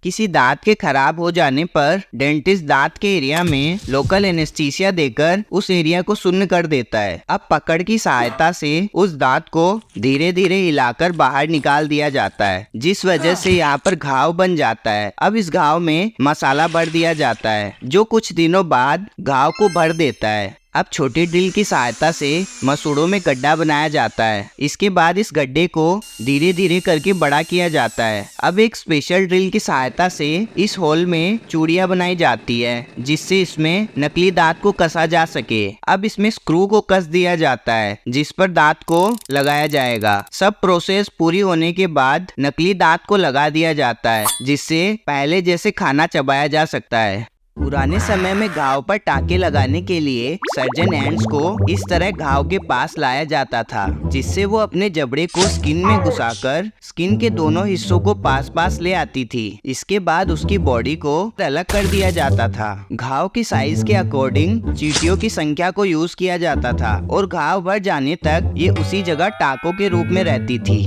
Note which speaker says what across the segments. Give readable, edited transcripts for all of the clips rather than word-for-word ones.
Speaker 1: किसी दांत के खराब हो जाने पर डेंटिस्ट दांत के एरिया में लोकल एनेस्थीसिया देकर उस एरिया को शून्य कर देता है। अब पकड़ की सहायता से उस दांत को धीरे धीरे हिलाकर बाहर निकाल दिया जाता है, जिस वजह से यहाँ पर घाव बन जाता है। अब इस घाव में मसाला भर दिया जाता है, जो कुछ दिनों बाद घाव को भर देता है। अब छोटी ड्रिल की सहायता से मसूड़ों में गड्ढा बनाया जाता है। इसके बाद इस गड्ढे को धीरे धीरे करके बड़ा किया जाता है। अब एक स्पेशल ड्रिल की सहायता से इस होल में चूड़ियां बनाई जाती है, जिससे इसमें नकली दांत को कसा जा सके। अब इसमें स्क्रू को कस दिया जाता है, जिस पर दांत को लगाया जाएगा। सब प्रोसेस पूरी होने के बाद नकली दांत को लगा दिया जाता है, जिससे पहले जैसे खाना चबाया जा सकता है। पुराने समय में घाव पर टाँके लगाने के लिए सर्जन हैंड्स को इस तरह घाव के पास लाया जाता था, जिससे वो अपने जबड़े को स्किन में घुसाकर स्किन के दोनों हिस्सों को पास पास ले आती थी। इसके बाद उसकी बॉडी को अलग कर दिया जाता था। घाव की साइज के अकॉर्डिंग चींटियों की संख्या को यूज किया जाता था और घाव भर जाने तक ये उसी जगह टाँकों के रूप में रहती थी।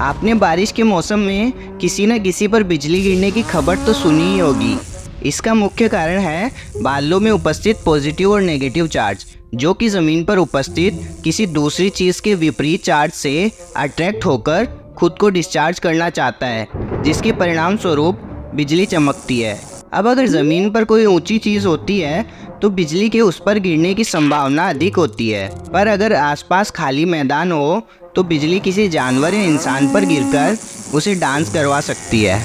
Speaker 1: आपने बारिश के मौसम में किसी न किसी पर बिजली गिरने की खबर तो सुनी ही होगी। इसका मुख्य कारण है बालों में उपस्थित पॉजिटिव और नेगेटिव चार्ज, जो कि ज़मीन पर उपस्थित किसी दूसरी चीज़ के विपरीत चार्ज से अट्रैक्ट होकर खुद को डिस्चार्ज करना चाहता है, जिसके परिणाम स्वरूप बिजली चमकती है। अब अगर ज़मीन पर कोई ऊंची चीज़ होती है तो बिजली के उस पर गिरने की संभावना अधिक होती है, पर अगर आसपास खाली मैदान हो तो बिजली किसी जानवर या इंसान पर गिरकर उसे डांस करवा सकती है।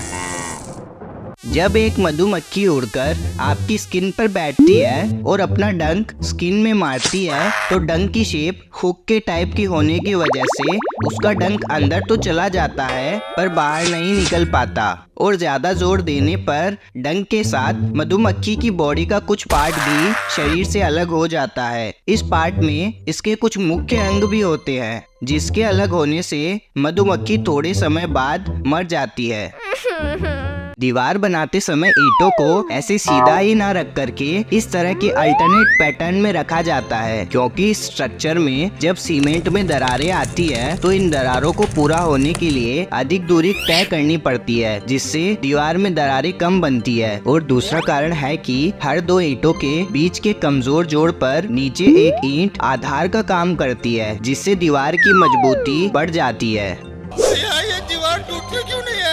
Speaker 1: जब एक मधुमक्खी उड़कर आपकी स्किन पर बैठती है और अपना डंक स्किन में मारती है, तो डंक की शेप हुक के टाइप की होने की वजह से उसका डंक अंदर तो चला जाता है पर बाहर नहीं निकल पाता, और ज्यादा जोर देने पर डंक के साथ मधुमक्खी की बॉडी का कुछ पार्ट भी शरीर से अलग हो जाता है। इस पार्ट में इसके कुछ मुख्य अंग भी होते हैं, जिसके अलग होने से मधुमक्खी थोड़े समय बाद मर जाती है। दीवार बनाते समय ईंटों को ऐसे सीधा ही ना रख करके इस तरह के अल्टरनेट पैटर्न में रखा जाता है, क्योंकि इस स्ट्रक्चर में जब सीमेंट में दरारें आती है तो इन दरारों को पूरा होने के लिए अधिक दूरी तय करनी पड़ती है, जिससे दीवार में दरारें कम बनती है। और दूसरा कारण है कि हर दो ईंटों के बीच के कमजोर जोड़ पर नीचे एक ईंट आधार का काम करती है, जिससे दीवार की मजबूती बढ़ जाती है।
Speaker 2: ये दीवार टूटती क्यों नहीं है?